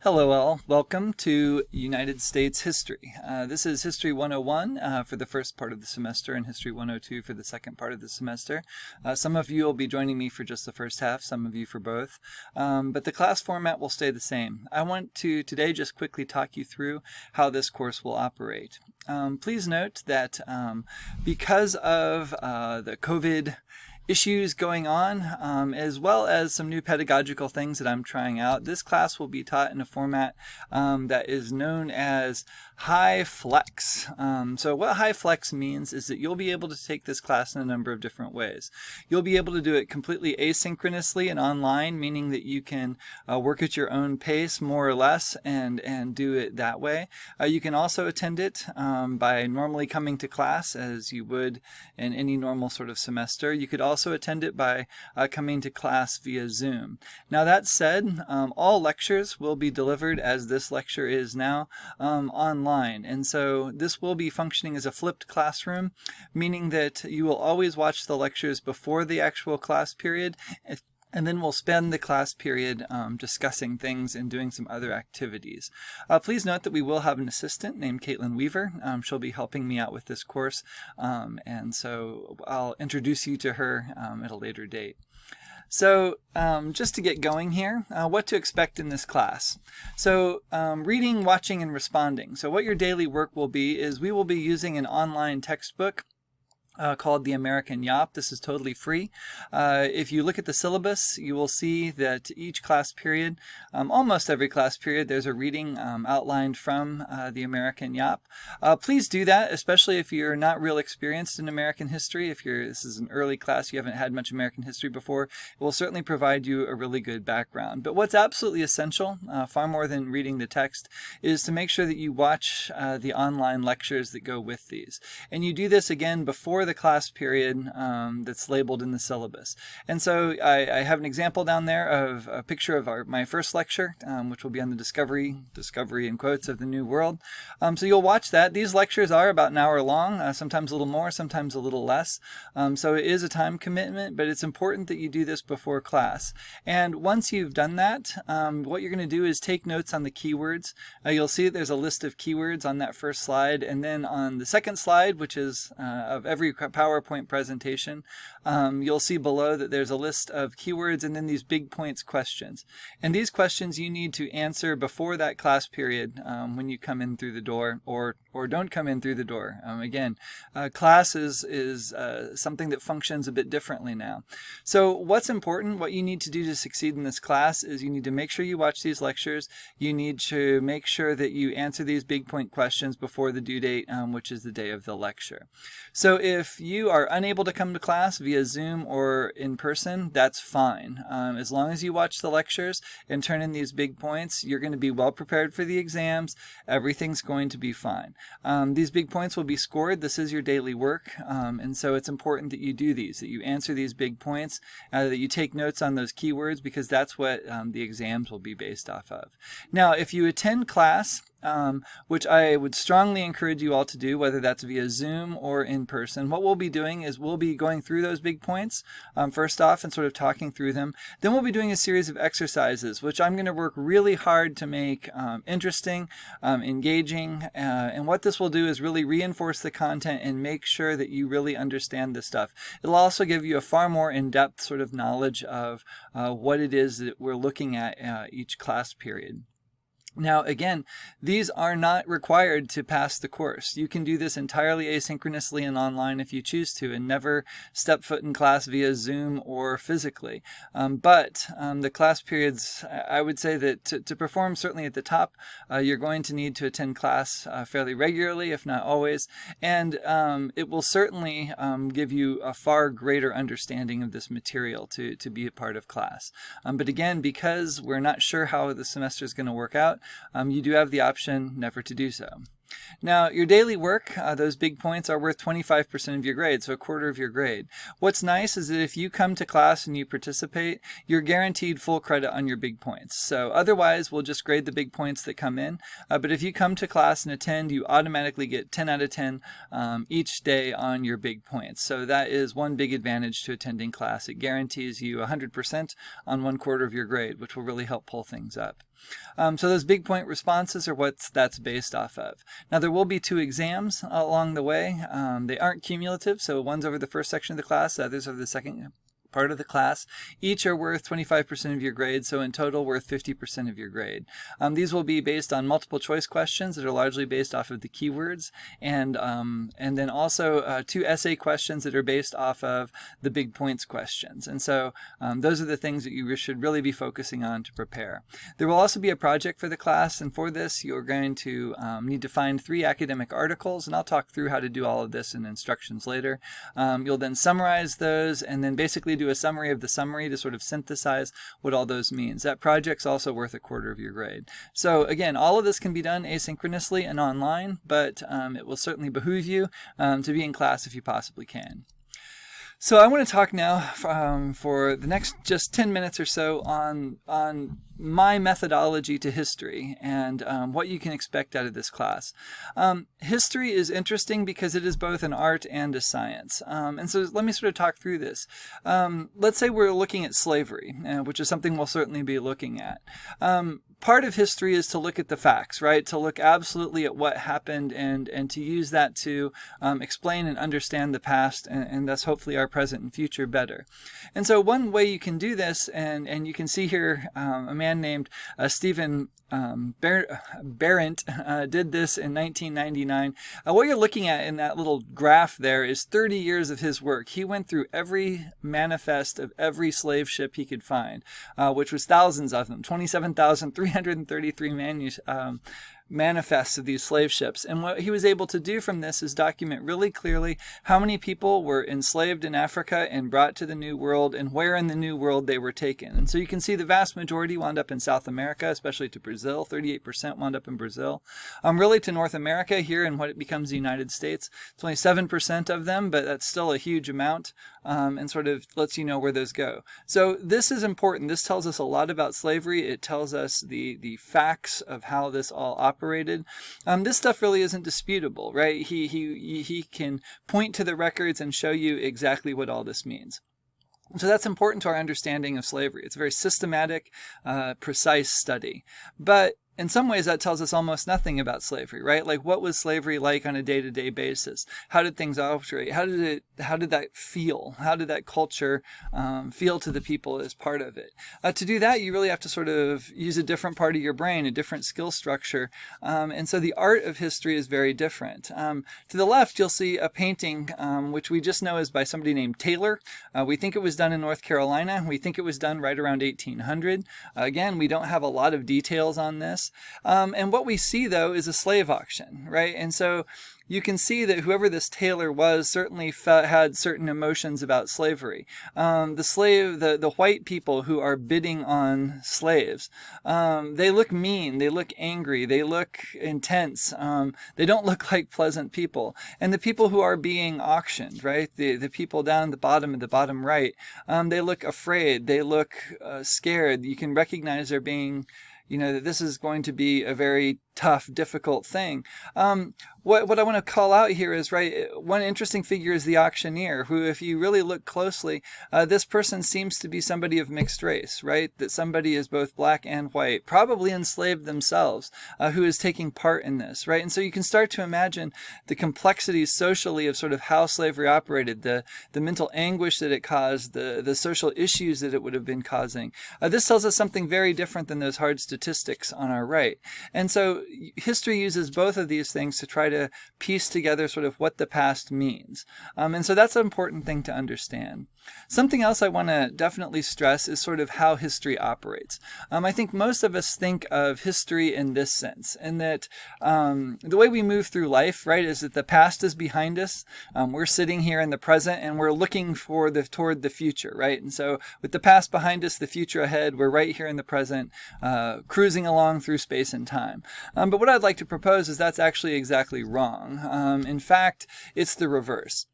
Hello all, welcome to United States History. This is History 101 for the first part of the semester and History 102 for the second part of the semester. Some of you will be joining me for just the first half, some of you for both, but the class format will stay the same. I want to today just quickly talk you through how this course will operate. Please note that because of the COVID issues going on, as well as some new pedagogical things that I'm trying out, this class will be taught in a format that is known as HyFlex. So what HyFlex means is that you'll be able to take this class in a number of different ways. You'll be able to do it completely asynchronously and online, meaning that you can work at your own pace more or less and do it that way. You can also attend it by normally coming to class as you would in any normal sort of semester. You could also attend it by coming to class via Zoom. Now that said, all lectures will be delivered as this lecture is now online, and so this will be functioning as a flipped classroom, meaning that you will always watch the lectures before the actual class period, and then we'll spend the class period discussing things and doing some other activities. Please note that we will have an assistant named Caitlin Weaver. She'll be helping me out with this course, and so I'll introduce you to her at a later date. So just to get going here, what to expect in this class. So reading, watching, and responding. So what your daily work will be is we will be using an online textbook called The American Yop. This is totally free. If you look at the syllabus, you will see that each class period, almost every class period, there's a reading outlined from The American Yop. Please do that, especially if you're not real experienced in American history. If this is an early class, you haven't had much American history before, it will certainly provide you a really good background. But what's absolutely essential, far more than reading the text, is to make sure that you watch the online lectures that go with these. And you do this again before the class period that's labeled in the syllabus. And so I have an example down there of a picture of my first lecture, which will be on the discovery in quotes of the New World. So you'll watch that. These lectures are about an hour long, sometimes a little more, sometimes a little less. So it is a time commitment, but it's important that you do this before class. And once you've done that, what you're going to do is take notes on the keywords. You'll see that there's a list of keywords on that first slide, and then on the second slide, which is of every PowerPoint presentation, you'll see below that there's a list of keywords and then these big points questions. And these questions you need to answer before that class period when you come in through the door or don't come in through the door. Again, class is something that functions a bit differently now. So what's important, what you need to do to succeed in this class is you need to make sure you watch these lectures. You need to make sure that you answer these big point questions before the due date, which is the day of the lecture. So if you are unable to come to class via Zoom or in person, that's fine. As long as you watch the lectures and turn in these big points, you're going to be well prepared for the exams. Everything's going to be fine. These big points will be scored. This is your daily work, and so it's important that you do these, that you answer these big points, that you take notes on those keywords, because that's what the exams will be based off of. Now, if you attend class, which I would strongly encourage you all to do, whether that's via Zoom or in person, what we'll be doing is we'll be going through those big points first off and sort of talking through them. Then we'll be doing a series of exercises, which I'm going to work really hard to make interesting, engaging, and what this will do is really reinforce the content and make sure that you really understand this stuff. It'll also give you a far more in-depth sort of knowledge of what it is that we're looking at each class period. Now, again, these are not required to pass the course. You can do this entirely asynchronously and online if you choose to, and never step foot in class via Zoom or physically. But the class periods, I would say that to perform certainly at the top, you're going to need to attend class fairly regularly, if not always, and it will certainly give you a far greater understanding of this material to be a part of class. But again, because we're not sure how the semester is going to work out, you do have the option never to do so. Now, your daily work, those big points are worth 25% of your grade, so a quarter of your grade. What's nice is that if you come to class and you participate, you're guaranteed full credit on your big points. So otherwise, we'll just grade the big points that come in. But if you come to class and attend, you automatically get 10 out of 10 each day on your big points. So that is one big advantage to attending class. It guarantees you 100% on one quarter of your grade, which will really help pull things up. So those big point responses are what that's based off of. Now there will be 2 exams along the way. They aren't cumulative, so one's over the first section of the class, the others over the second part of the class. Each are worth 25% of your grade, so in total worth 50% of your grade. These will be based on multiple choice questions that are largely based off of the keywords, and then also 2 essay questions that are based off of the big points questions. And so those are the things that you should really be focusing on to prepare. There will also be a project for the class, and for this you're going to need to find 3 academic articles, and I'll talk through how to do all of this in instructions later. You'll then summarize those and then basically do a summary of the summary to sort of synthesize what all those means. That project's also worth 1/4 of your grade. So again, all of this can be done asynchronously and online, but it will certainly behoove you to be in class if you possibly can. So I want to talk now for the next just 10 minutes or so on my methodology to history and what you can expect out of this class. History is interesting because it is both an art and a science. And so let me sort of talk through this. Let's say we're looking at slavery, which is something we'll certainly be looking at. Part of history is to look at the facts, right? To look absolutely at what happened and to use that to explain and understand the past and thus hopefully our present and future better. And so one way you can do this, and you can see here a man named Stephen Barrett did this in 1999. What you're looking at in that little graph there is 30 years of his work. He went through every manifest of every slave ship he could find, which was thousands of them, 27,333 manifests of these slave ships. And what he was able to do from this is document really clearly how many people were enslaved in Africa and brought to the New World and where in the New World they were taken. And so you can see the vast majority wound up in South America, especially to Brazil. 38% wound up in Brazil. Really to North America here in what it becomes the United States. It's only 7% of them, but that's still a huge amount and sort of lets you know where those go. So this is important. This tells us a lot about slavery. It tells us the facts of how this all operated. This stuff really isn't disputable, right? He can point to the records and show you exactly what all this means. So that's important to our understanding of slavery. It's a very systematic, precise study. But in some ways, that tells us almost nothing about slavery, right? Like, what was slavery like on a day-to-day basis? How did things operate? How did that feel? How did that culture feel to the people as part of it? To do that, you really have to sort of use a different part of your brain, a different skill structure. And so the art of history is very different. To the left, you'll see a painting, which we just know is by somebody named Taylor. We think it was done in North Carolina. We think it was done right around 1800. Again, we don't have a lot of details on this. And what we see, though, is a slave auction, right? And so you can see that whoever this Taylor was certainly had certain emotions about slavery. The white people who are bidding on slaves, they look mean, they look angry, they look intense, they don't look like pleasant people. And the people who are being auctioned, right, the people down at the bottom right, they look afraid, they look scared. You can recognize they're being, that this is going to be a very tough, difficult thing. What I want to call out here is, right, one interesting figure is the auctioneer, who, if you really look closely, this person seems to be somebody of mixed race, right? That somebody is both black and white, probably enslaved themselves, who is taking part in this, right? And so you can start to imagine the complexities socially of sort of how slavery operated, the mental anguish that it caused, the social issues that it would have been causing. This tells us something very different than those hard statistics on our right. And so history uses both of these things to try to piece together sort of what the past means. And so that's an important thing to understand. Something else I want to definitely stress is sort of how history operates. I think most of us think of history in this sense, in that the way we move through life, right, is that the past is behind us. We're sitting here in the present and we're looking toward the future, right? And so with the past behind us, the future ahead, we're right here in the present, cruising along through space and time. But what I'd like to propose is that's actually exactly wrong. In fact, it's the reverse.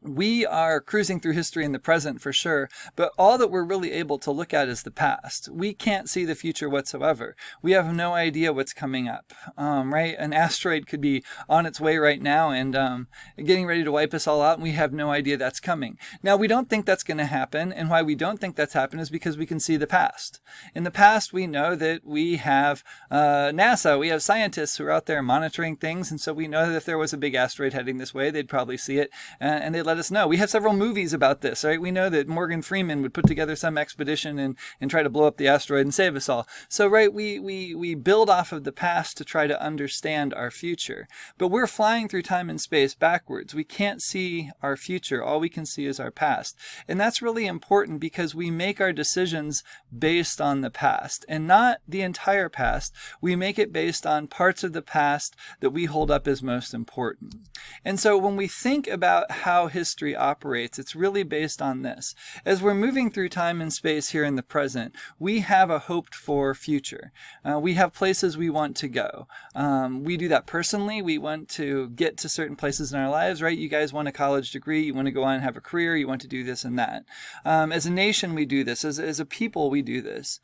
we are cruising through history in the present for sure, but all that we're really able to look at is the past. We can't see the future whatsoever. We have no idea what's coming up, right? An asteroid could be on its way right now and getting ready to wipe us all out, and we have no idea that's coming. Now, we don't think that's going to happen, and why we don't think that's happened is because we can see the past. In the past, we know that we have NASA, we have scientists who are out there monitoring things, and so we know that if there was a big asteroid heading this way, they'd probably see it, and they'd let us know. We have several movies about this, right? We know that Morgan Freeman would put together some expedition and try to blow up the asteroid and save us all. So, right, we build off of the past to try to understand our future. But we're flying through time and space backwards. We can't see our future. All we can see is our past. And that's really important because we make our decisions based on the past and not the entire past. We make it based on parts of the past that we hold up as most important. And so when we think about how history operates, it's really based on this. As we're moving through time and space here in the present, we have a hoped for future. We have places we want to go. We do that personally. We want to get to certain places in our lives, right? You guys want a college degree. You want to go on and have a career. You want to do this and that. As a nation, we do this. As a people, we do this.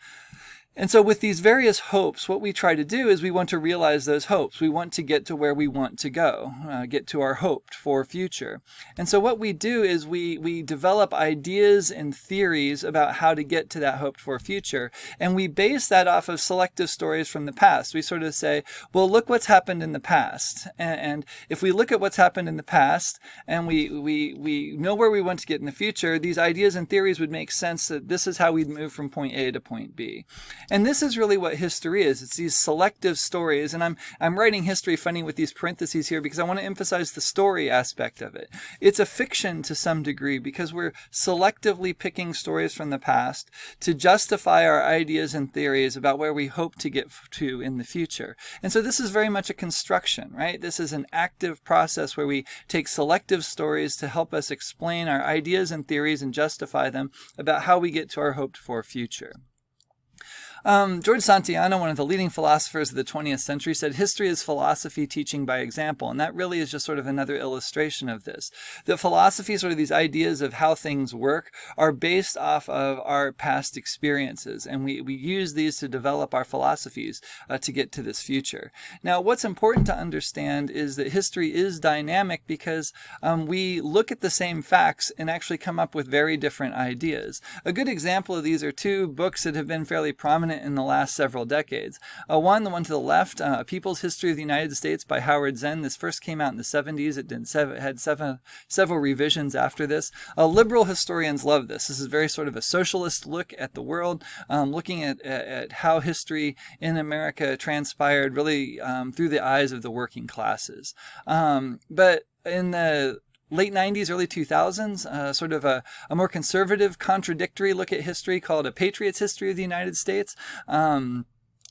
And so with these various hopes, what we try to do is we want to realize those hopes. We want to get to where we want to go, get to our hoped for future. And so what we do is we develop ideas and theories about how to get to that hoped for future. And we base that off of selective stories from the past. We sort of say, well, look what's happened in the past. And if we look at what's happened in the past and we know where we want to get in the future, these ideas and theories would make sense that this is how we'd move from point A to point B. And this is really what history is. It's these selective stories. And I'm writing history funny with these parentheses here because I want to emphasize the story aspect of it. It's a fiction to some degree because we're selectively picking stories from the past to justify our ideas and theories about where we hope to get to in the future. And so this is very much a construction, right? This is an active process where we take selective stories to help us explain our ideas and theories and justify them about how we get to our hoped for future. George Santayana, one of the leading philosophers of the 20th century, said history is philosophy teaching by example. And that really is just sort of another illustration of this. The philosophy, sort of these ideas of how things work, are based off of our past experiences. And we use these to develop our philosophies to get to this future. Now, what's important to understand is that history is dynamic because we look at the same facts and actually come up with very different ideas. A good example of these are two books that have been fairly prominent in the last several decades. The one to the left, A People's History of the United States by Howard Zinn. This first came out in the 70s. It had several revisions after this. Liberal historians love this. This is very sort of a socialist look at the world, looking at how history in America transpired really through the eyes of the working classes. But in the late 90s, early 2000s, sort of a more conservative, contradictory look at history called A Patriot's History of the United States.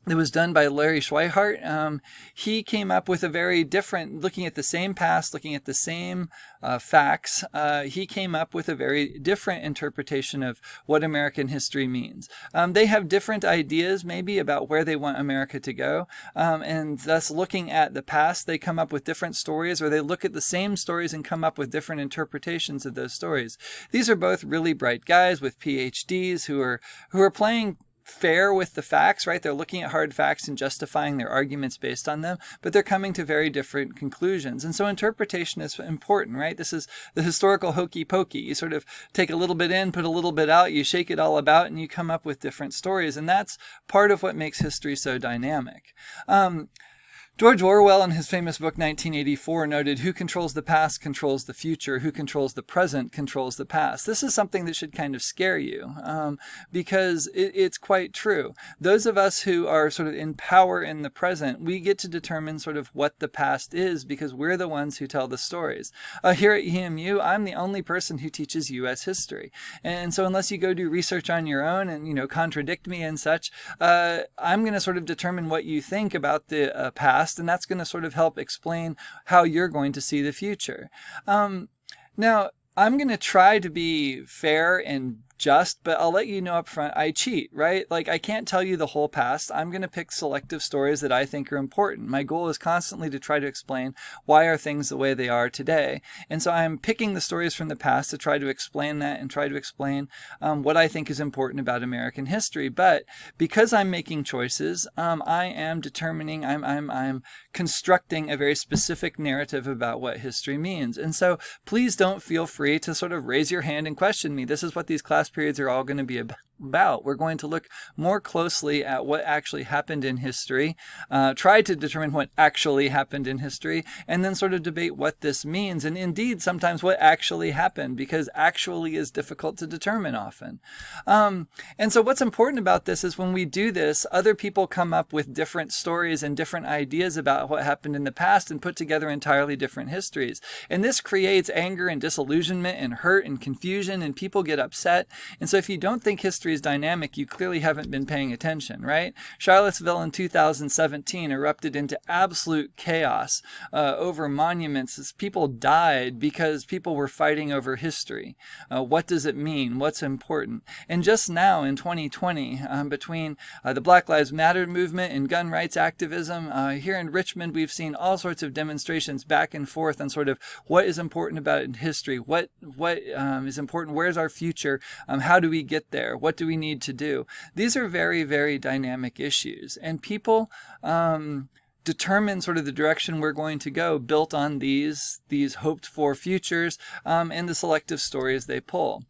It was done by Larry Schweihart. He came up with a very different, looking at the same past, looking at the same facts. He came up with a very different interpretation of what American history means. They have different ideas maybe about where they want America to go. And thus looking at the past, they come up with different stories, or they look at the same stories and come up with different interpretations of those stories. These are both really bright guys with PhDs who are playing fair with the facts, right? They're looking at hard facts and justifying their arguments based on them, but they're coming to very different conclusions. And so interpretation is important, right? This is the historical hokey pokey. You sort of take a little bit in, put a little bit out, you shake it all about, and you come up with different stories. And that's part of what makes history so dynamic. George Orwell, in his famous book 1984, noted, "Who controls the past controls the future. Who controls the present controls the past." This is something that should kind of scare you because it's quite true. Those of us who are sort of in power in the present, we get to determine sort of what the past is because we're the ones who tell the stories. Here at EMU, I'm the only person who teaches U.S. history. And so unless you go do research on your own and, contradict me and such, I'm going to sort of determine what you think about the past. And that's going to sort of help explain how you're going to see the future. Now, I'm going to try to be fair and just, but I'll let you know up front, I cheat, right? Like, I can't tell you the whole past. I'm going to pick selective stories that I think are important. My goal is constantly to try to explain why are things the way they are today. And so I'm picking the stories from the past to try to explain that and try to explain what I think is important about American history. But because I'm making choices, I am determining, I'm constructing a very specific narrative about what history means. And so please don't feel free to sort of raise your hand and question me. This is what these class periods are all going to be about. We're going to look more closely at what actually happened in history, try to determine what actually happened in history, and then sort of debate what this means, and indeed sometimes what actually happened, because actually is difficult to determine often. And so what's important about this is when we do this, other people come up with different stories and different ideas about what happened in the past and put together entirely different histories. And this creates anger and disillusionment and hurt and confusion, and people get upset. And so if you don't think history is dynamic, you clearly haven't been paying attention, right? Charlottesville in 2017 erupted into absolute chaos over monuments as people died because people were fighting over history. What does it mean? What's important? And just now in 2020, between the Black Lives Matter movement and gun rights activism, here in Richmond, we've seen all sorts of demonstrations back and forth on sort of what is important about in history, what is important, where's our future, how do we get there, what do we need to do? These are very, very dynamic issues, and people determine sort of the direction we're going to go built on these hoped for futures and the selective stories they pull.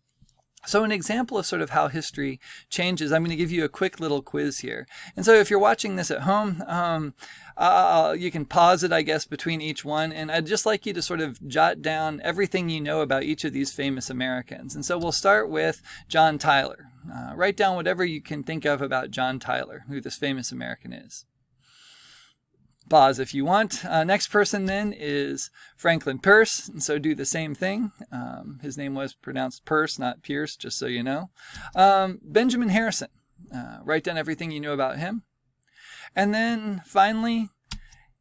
So an example of sort of how history changes, I'm going to give you a quick little quiz here. And so if you're watching this at home, you can pause it, I guess, between each one. And I'd just like you to sort of jot down everything you know about each of these famous Americans. And so we'll start with John Tyler. Write down whatever you can think of about John Tyler, who this famous American is. Pause if you want. Next person then is Franklin Pierce, and so do the same thing. His name was pronounced Pierce, not Pierce, just so you know. Benjamin Harrison. Write down everything you know about him. And then finally,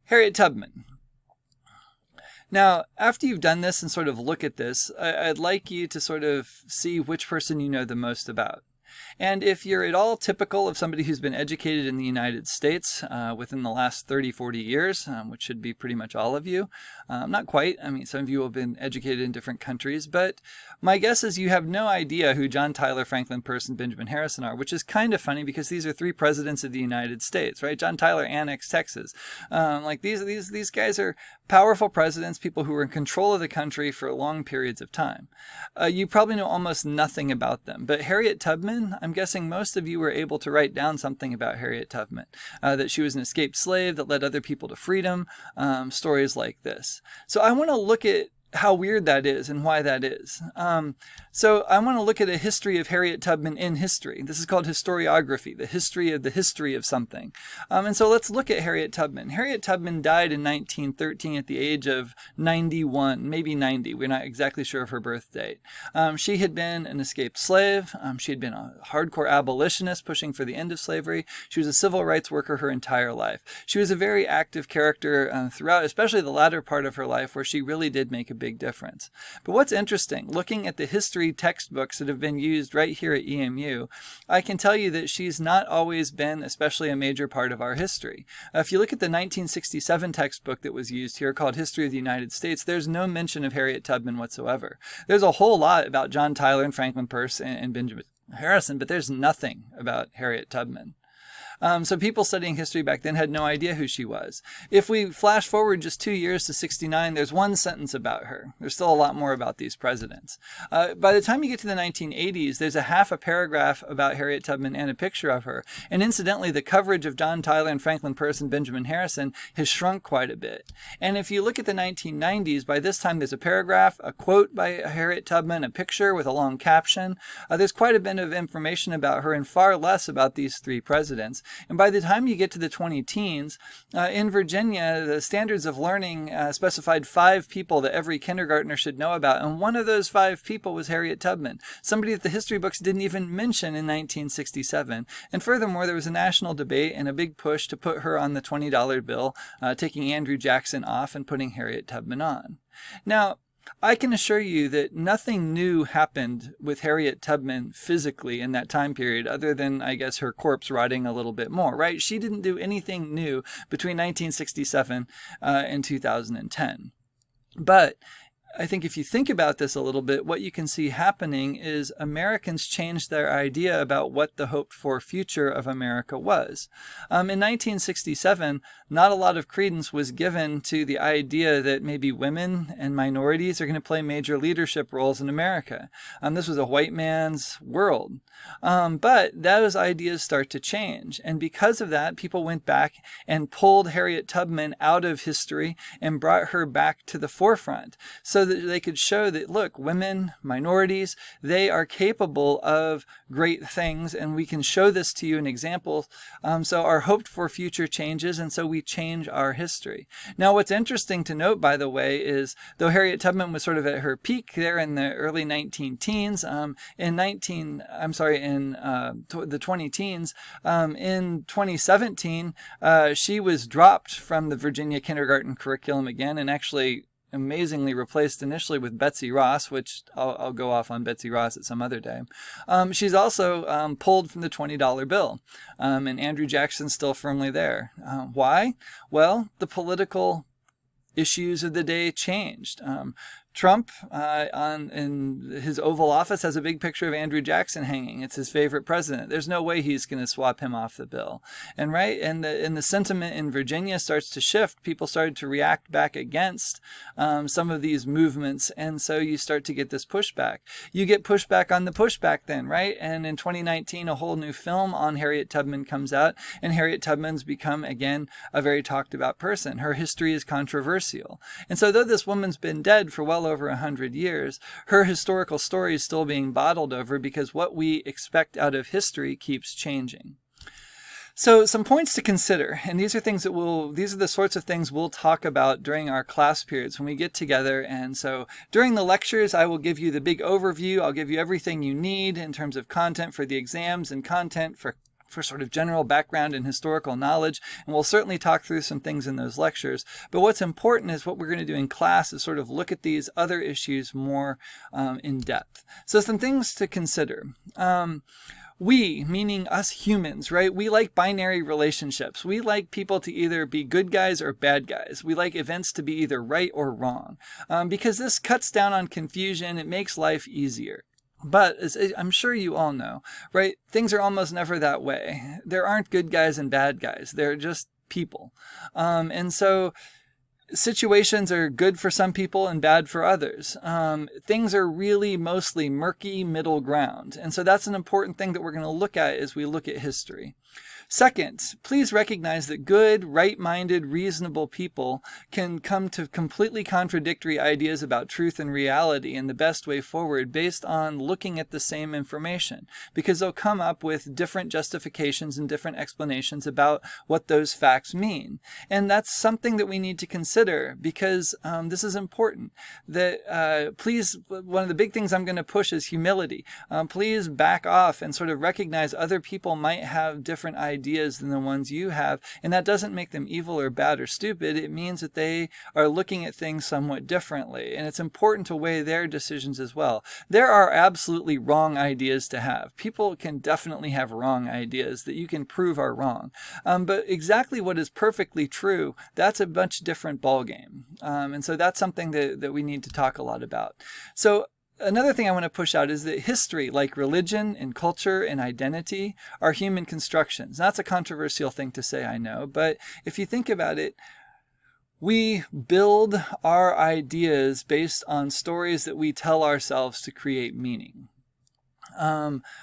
Harriet Tubman. Now, after you've done this and sort of look at this, I'd like you to sort of see which person you know the most about. And if you're at all typical of somebody who's been educated in the United States within the last 30, 40 years, which should be pretty much all of you, not quite. I mean, some of you have been educated in different countries, but my guess is you have no idea who John Tyler, Franklin Pierce, and Benjamin Harrison are, which is kind of funny because these are three presidents of the United States, right? John Tyler annexed Texas. Like these guys are powerful presidents, people who were in control of the country for long periods of time. You probably know almost nothing about them, but Harriet Tubman, I'm guessing most of you were able to write down something about Harriet Tubman, that she was an escaped slave that led other people to freedom, stories like this. So I want to look at how weird that is and why that is. So I want to look at a history of Harriet Tubman in history. This is called historiography, the history of something. And so let's look at Harriet Tubman. Harriet Tubman died in 1913 at the age of 91, maybe 90. We're not exactly sure of her birth date. She had been an escaped slave. She had been a hardcore abolitionist pushing for the end of slavery. She was a civil rights worker her entire life. She was a very active character throughout, especially the latter part of her life, where she really did make a big difference. But what's interesting, looking at the history textbooks that have been used right here at EMU, I can tell you that she's not always been especially a major part of our history. If you look at the 1967 textbook that was used here called History of the United States, there's no mention of Harriet Tubman whatsoever. There's a whole lot about John Tyler and Franklin Pierce and Benjamin Harrison, but there's nothing about Harriet Tubman. So people studying history back then had no idea who she was. If we flash forward just 2 years to 69, there's one sentence about her. There's still a lot more about these presidents. By the time you get to the 1980s, there's a half a paragraph about Harriet Tubman and a picture of her. And incidentally, the coverage of John Tyler and Franklin Pierce and Benjamin Harrison has shrunk quite a bit. And if you look at the 1990s, by this time there's a paragraph, a quote by Harriet Tubman, a picture with a long caption. There's quite a bit of information about her and far less about these three presidents. And by the time you get to the 20-teens, in Virginia, the standards of learning specified 5 people that every kindergartner should know about. And one of those 5 people was Harriet Tubman, somebody that the history books didn't even mention in 1967. And furthermore, there was a national debate and a big push to put her on the $20 bill, taking Andrew Jackson off and putting Harriet Tubman on. Now, I can assure you that nothing new happened with Harriet Tubman physically in that time period, other than, I guess, her corpse rotting a little bit more, right? She didn't do anything new between 1967 and 2010. But I think if you think about this a little bit, what you can see happening is Americans changed their idea about what the hoped for future of America was. In 1967, not a lot of credence was given to the idea that maybe women and minorities are going to play major leadership roles in America. This was a white man's world. But those ideas start to change. And because of that, people went back and pulled Harriet Tubman out of history and brought her back to the forefront, so that they could show that, look, women, minorities, they are capable of great things, and we can show this to you in examples. So our hoped for future changes, and so we change our history. Now, what's interesting to note, by the way, is though Harriet Tubman was sort of at her peak there in the early 19-teens, in the 20-teens, in 2017, she was dropped from the Virginia kindergarten curriculum again, and actually amazingly replaced initially with Betsy Ross, which I'll go off on Betsy Ross at some other day. She's also pulled from the $20 bill, and Andrew Jackson's still firmly there. Why? Well, the political issues of the day changed. Trump, in his Oval Office, has a big picture of Andrew Jackson hanging. It's his favorite president. There's no way he's going to swap him off the bill. And the sentiment in Virginia starts to shift. People started to react back against some of these movements, and so you start to get this pushback. You get pushback on the pushback then, right? And in 2019, a whole new film on Harriet Tubman comes out, and Harriet Tubman's become, again, a very talked about person. Her history is controversial. And so though this woman's been dead for well over 100 years, her historical story is still being bottled over because what we expect out of history keeps changing. So some points to consider, and these are the sorts of things we'll talk about during our class periods when we get together. And so during the lectures, I will give you the big overview. I'll give you everything you need in terms of content for the exams and content for sort of general background and historical knowledge, and we'll certainly talk through some things in those lectures. But what's important is what we're going to do in class is sort of look at these other issues more in depth. So some things to consider. We, meaning us humans, right? We like binary relationships. We like people to either be good guys or bad guys. We like events to be either right or wrong, because this cuts down on confusion. It makes life easier. But as I'm sure you all know, right, things are almost never that way. There aren't good guys and bad guys. They're just people. And so situations are good for some people and bad for others. Things are really mostly murky middle ground. And so that's an important thing that we're going to look at as we look at history. Second, please recognize that good, right-minded, reasonable people can come to completely contradictory ideas about truth and reality and the best way forward based on looking at the same information, because they'll come up with different justifications and different explanations about what those facts mean. And that's something that we need to consider, because this is important. Please, one of the big things I'm going to push is humility. Please back off and sort of recognize other people might have different ideas than the ones you have, and that doesn't make them evil or bad or stupid. It means that they are looking at things somewhat differently, and it's important to weigh their decisions as well. There are absolutely wrong ideas to have. People can definitely have wrong ideas that you can prove are wrong, but exactly what is perfectly true, that's a much different ballgame, and so that's something that we need to talk a lot about. So another thing I want to push out is that history, like religion and culture and identity, are human constructions. That's a controversial thing to say, I know, but if you think about it, we build our ideas based on stories that we tell ourselves to create meaning.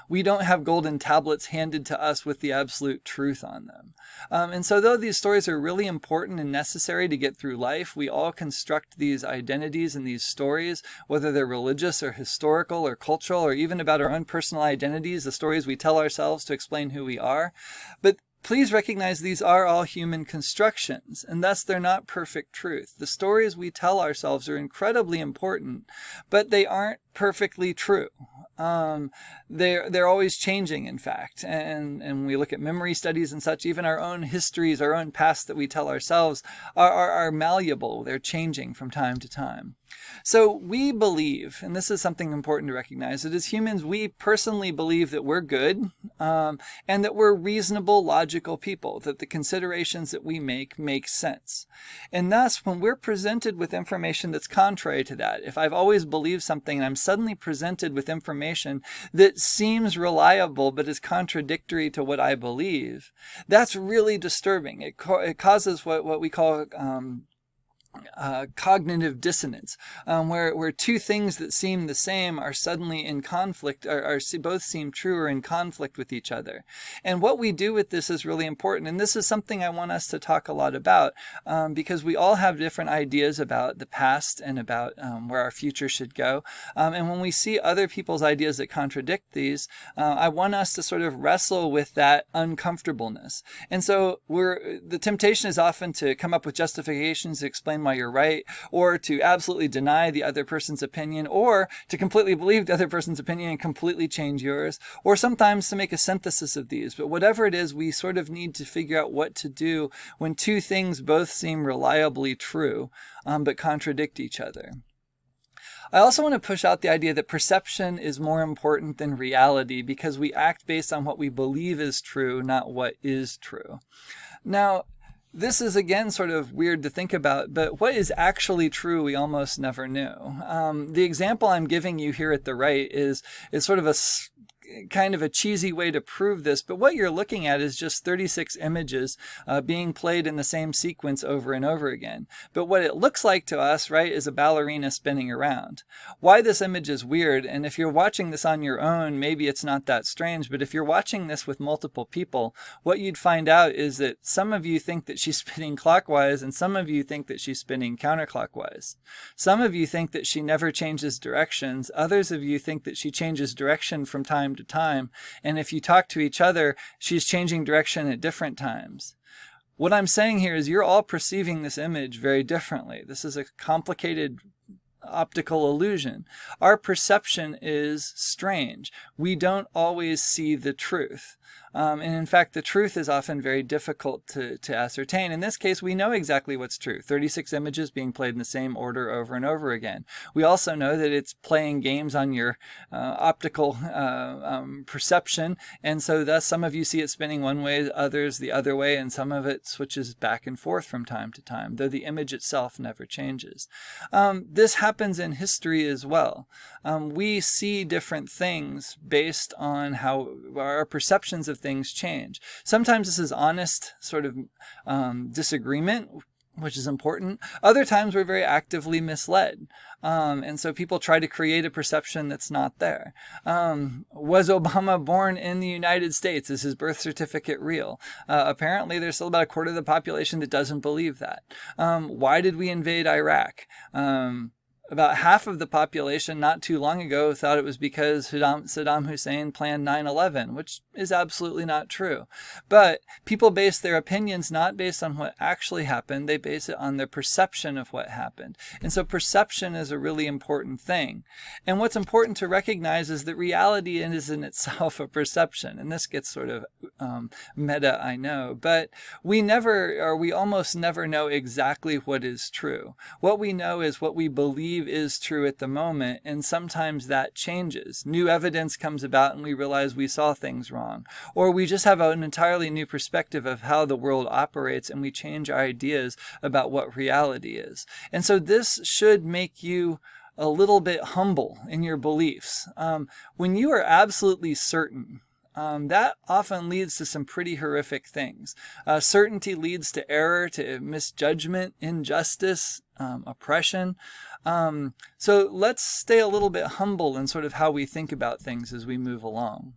We don't have golden tablets handed to us with the absolute truth on them. And so though these stories are really important and necessary to get through life, we all construct these identities and these stories, whether they're religious or historical or cultural or even about our own personal identities, the stories we tell ourselves to explain who we are. But please recognize these are all human constructions, and thus they're not perfect truth. The stories we tell ourselves are incredibly important, but they aren't perfectly true. They're always changing, in fact, and we look at memory studies and such. Even our own histories, our own past that we tell ourselves are malleable. They're changing from time to time. So we believe, and this is something important to recognize, that as humans, we personally believe that we're good, and that we're reasonable, logical people, that the considerations that we make sense. And thus, when we're presented with information that's contrary to that, if I've always believed something and I'm suddenly presented with information that seems reliable but is contradictory to what I believe, that's really disturbing. It causes what we call cognitive dissonance, where two things that seem the same are suddenly in conflict, or both seem true or in conflict with each other. And what we do with this is really important. And this is something I want us to talk a lot about, because we all have different ideas about the past and about where our future should go. And when we see other people's ideas that contradict these, I want us to sort of wrestle with that uncomfortableness. And so the temptation is often to come up with justifications to explain why you're right, or to absolutely deny the other person's opinion, or to completely believe the other person's opinion and completely change yours, or sometimes to make a synthesis of these. But whatever it is, we sort of need to figure out what to do when two things both seem reliably true, but contradict each other. I also want to push out the idea that perception is more important than reality, because we act based on what we believe is true, not what is true. Now, this is, again, sort of weird to think about, but what is actually true we almost never knew. The example I'm giving you here at the right is sort of a kind of a cheesy way to prove this, but what you're looking at is just 36 images being played in the same sequence over and over again. But what it looks like to us, right, is a ballerina spinning around. Why this image is weird, and if you're watching this on your own, maybe it's not that strange, but if you're watching this with multiple people, what you'd find out is that some of you think that she's spinning clockwise, and some of you think that she's spinning counterclockwise. Some of you think that she never changes directions. Others of you think that she changes direction from time to time, and if you talk to each other, she's changing direction at different times. What I'm saying here is you're all perceiving this image very differently. This is a complicated optical illusion. Our perception is strange. We don't always see the truth. And in fact, the truth is often very difficult to ascertain. In this case, we know exactly what's true. 36 images being played in the same order over and over again. We also know that it's playing games on your optical perception, and so thus some of you see it spinning one way, others the other way, and some of it switches back and forth from time to time, though the image itself never changes. This happens in history as well. We see different things based on how our perceptions of things change. Sometimes this is honest sort of disagreement, which is important. Other times we're very actively misled. And so people try to create a perception that's not there. Was Obama born in the United States? Is his birth certificate real? Apparently there's still about a quarter of the population that doesn't believe that. Why did we invade Iraq? About half of the population not too long ago thought it was because Saddam Hussein planned 9/11, which is absolutely not true. But people base their opinions not based on what actually happened, they base it on their perception of what happened. And so perception is a really important thing. And what's important to recognize is that reality is in itself a perception. And this gets sort of meta, I know, but we almost never know exactly what is true. What we know is what we believe is true at the moment, and sometimes that changes. New evidence comes about and we realize we saw things wrong, or we just have an entirely new perspective of how the world operates and we change our ideas about what reality is. And so this should make you a little bit humble in your beliefs. When you are absolutely certain, that often leads to some pretty horrific things. Certainty leads to error, to misjudgment, injustice, oppression. So let's stay a little bit humble in sort of how we think about things as we move along.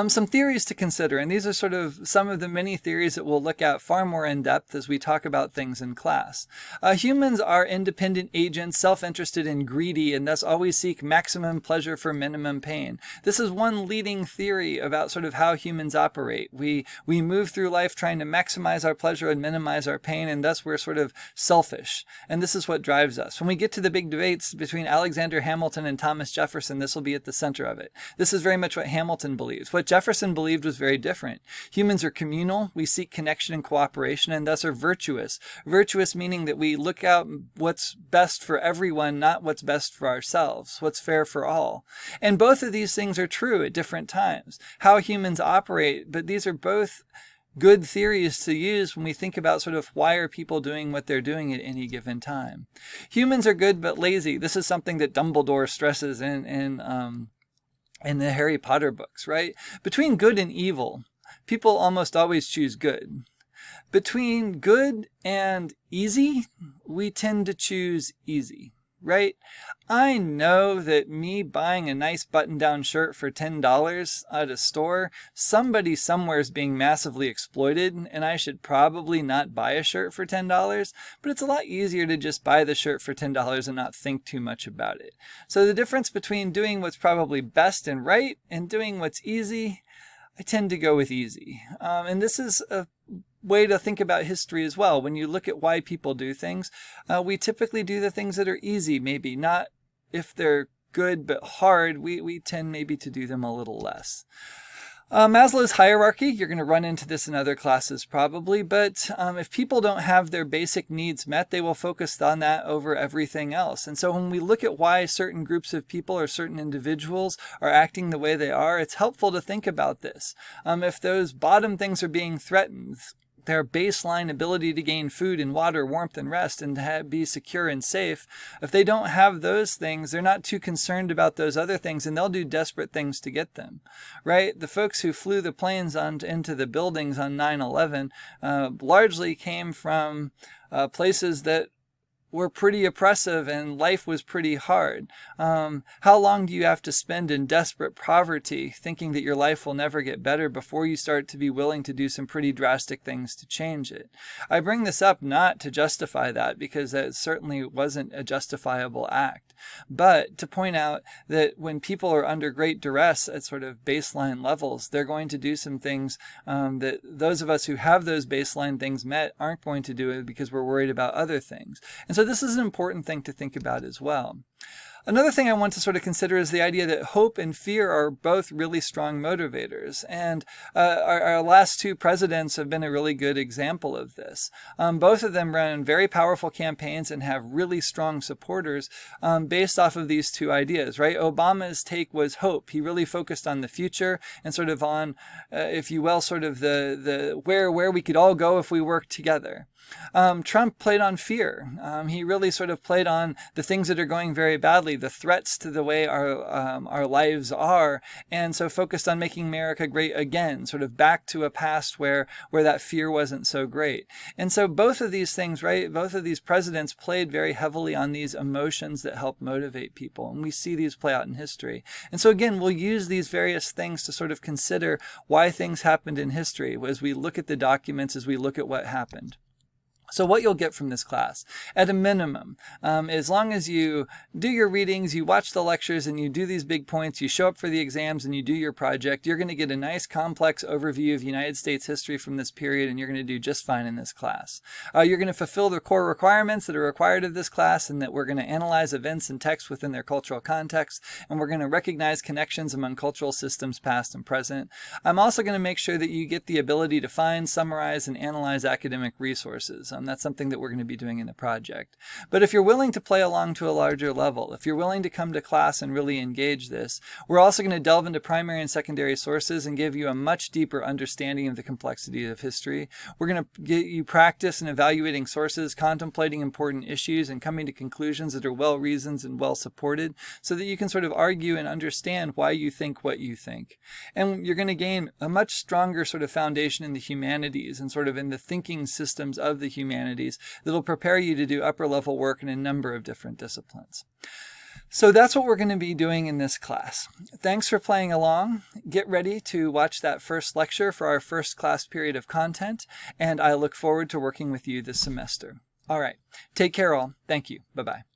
Some theories to consider, and these are sort of some of the many theories that we'll look at far more in depth as we talk about things in class. Humans are independent agents, self-interested and greedy, and thus always seek maximum pleasure for minimum pain. This is one leading theory about sort of how humans operate. We move through life trying to maximize our pleasure and minimize our pain, and thus we're sort of selfish. And this is what drives us. When we get to the big debates between Alexander Hamilton and Thomas Jefferson, this will be at the center of it. This is very much what Hamilton believes. humans. What Jefferson believed was very different. Humans are communal, we seek connection and cooperation, and thus are virtuous. Virtuous meaning that we look out what's best for everyone, not what's best for ourselves, what's fair for all. And both of these things are true at different times. How humans operate, but these are both good theories to use when we think about sort of why are people doing what they're doing at any given time. Humans are good but lazy. This is something that Dumbledore stresses in the Harry Potter books, right? Between good and evil, people almost always choose good. Between good and easy, we tend to choose easy, right? I know that me buying a nice button-down shirt for $10 at a store, somebody somewhere is being massively exploited, and I should probably not buy a shirt for $10, but it's a lot easier to just buy the shirt for $10 and not think too much about it. So the difference between doing what's probably best and right and doing what's easy, I tend to go with easy. And this is a way to think about history as well. When you look at why people do things, we typically do the things that are easy, maybe not if they're good but hard. We tend maybe to do them a little less. Maslow's hierarchy, you're going to run into this in other classes probably, but if people don't have their basic needs met, they will focus on that over everything else. And so when we look at why certain groups of people or certain individuals are acting the way they are, it's helpful to think about this. If those bottom things are being threatened, their baseline ability to gain food and water, warmth and rest, and to be secure and safe, if they don't have those things, they're not too concerned about those other things, and they'll do desperate things to get them, right? The folks who flew the planes into the buildings on 9/11 largely came from places that were pretty oppressive and life was pretty hard. How long do you have to spend in desperate poverty thinking that your life will never get better before you start to be willing to do some pretty drastic things to change it? I bring this up not to justify that, because that certainly wasn't a justifiable act, but to point out that when people are under great duress at sort of baseline levels, they're going to do some things that those of us who have those baseline things met aren't going to do it because we're worried about other things. And so this is an important thing to think about as well. Another thing I want to sort of consider is the idea that hope and fear are both really strong motivators. And our last two presidents have been a really good example of this. Both of them run very powerful campaigns and have really strong supporters based off of these two ideas, right? Obama's take was hope. He really focused on the future and sort of on, if you will, sort of the where we could all go if we worked together. Trump played on fear. He really sort of played on the things that are going very badly, the threats to the way our lives are, and so focused on making America great again, sort of back to a past where that fear wasn't so great. And so both of these things, right, both of these presidents played very heavily on these emotions that help motivate people, and we see these play out in history. And so again, we'll use these various things to sort of consider why things happened in history as we look at the documents, as we look at what happened. So what you'll get from this class, at a minimum, as long as you do your readings, you watch the lectures, and you do these big points, you show up for the exams, and you do your project, you're going to get a nice complex overview of United States history from this period, and you're going to do just fine in this class. You're going to fulfill the core requirements that are required of this class, and that we're going to analyze events and texts within their cultural context, and we're going to recognize connections among cultural systems past and present. I'm also going to make sure that you get the ability to find, summarize, and analyze academic resources. That's something that we're going to be doing in the project. But if you're willing to play along to a larger level, if you're willing to come to class and really engage this, we're also going to delve into primary and secondary sources and give you a much deeper understanding of the complexity of history. We're going to get you practice in evaluating sources, contemplating important issues, and coming to conclusions that are well reasoned and well supported, so that you can sort of argue and understand why you think what you think. And you're going to gain a much stronger sort of foundation in the humanities and sort of in the thinking systems of the humanities that'll prepare you to do upper level work in a number of different disciplines. So that's what we're going to be doing in this class. Thanks for playing along. Get ready to watch that first lecture for our first class period of content, and I look forward to working with you this semester. All right. Take care all. Thank you. Bye-bye.